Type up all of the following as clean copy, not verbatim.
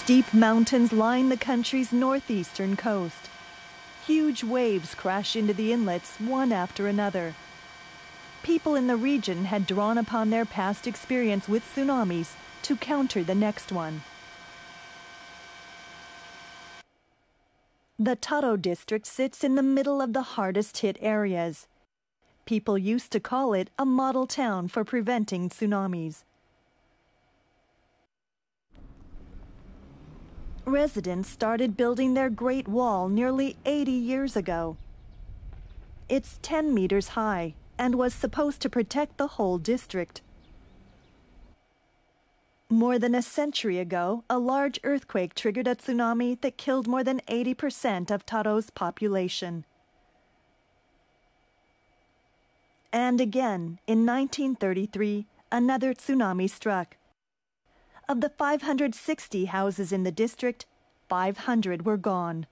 Steep mountains line the country's northeastern coast. Huge waves crash into the inlets one after another. People in the region had drawn upon their past experience with tsunamis to counter the next one. The Taro district sits in the middle of the hardest hit areas. People used to call it a model town for preventing tsunamis. Residents started building their Great Wall nearly 80 years ago. It's 10 meters high and was supposed to protect the whole district. More than a century ago, a large earthquake triggered a tsunami that killed more than 80% of Taro's population. And again, in 1933, another tsunami struck. Of the 560 houses in the district, 500 were gone.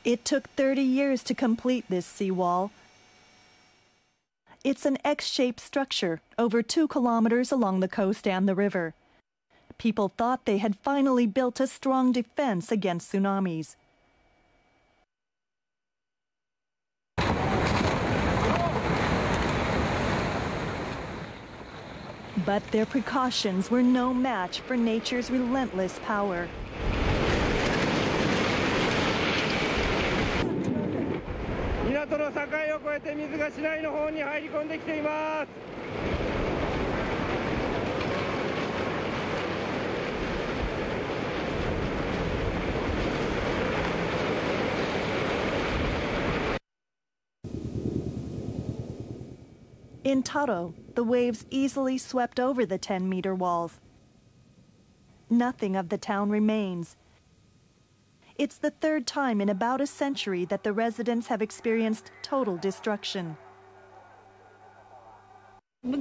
It took 30 years to complete this seawall. It's an X-shaped structure over 2 kilometers along the coast and the river. People thought they had finally built a strong defense against tsunamis. But their precautions were no match for nature's relentless power. In Taro, the waves easily swept over the 10-meter walls. Nothing of the town remains. It's the third time in about a century that the residents have experienced total destruction. I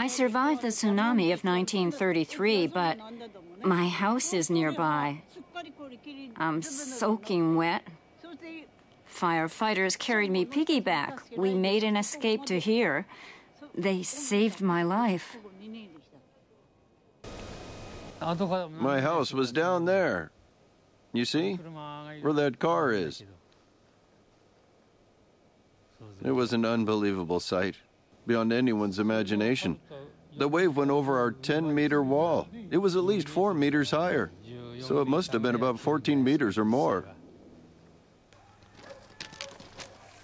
survived the tsunami of 1933, but my house is nearby. I'm soaking wet. Firefighters carried me piggyback. We made an escape to here. They saved my life. My house was down there. You see? Where that car is. It was an unbelievable sight, beyond anyone's imagination. The wave went over our 10-meter wall. It was at least 4 meters higher, so it must have been about 14 meters or more.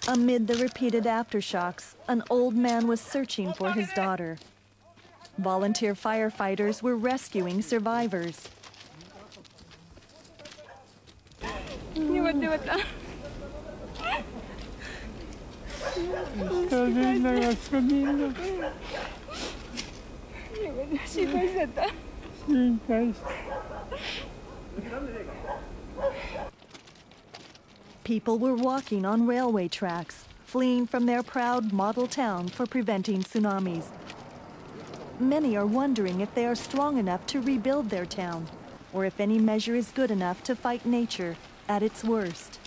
Amid the repeated aftershocks, an old man was searching for his daughter. Volunteer firefighters were rescuing survivors. People were walking on railway tracks, fleeing from their proud model town for preventing tsunamis. Many are wondering if they are strong enough to rebuild their town, or if any measure is good enough to fight nature at its worst.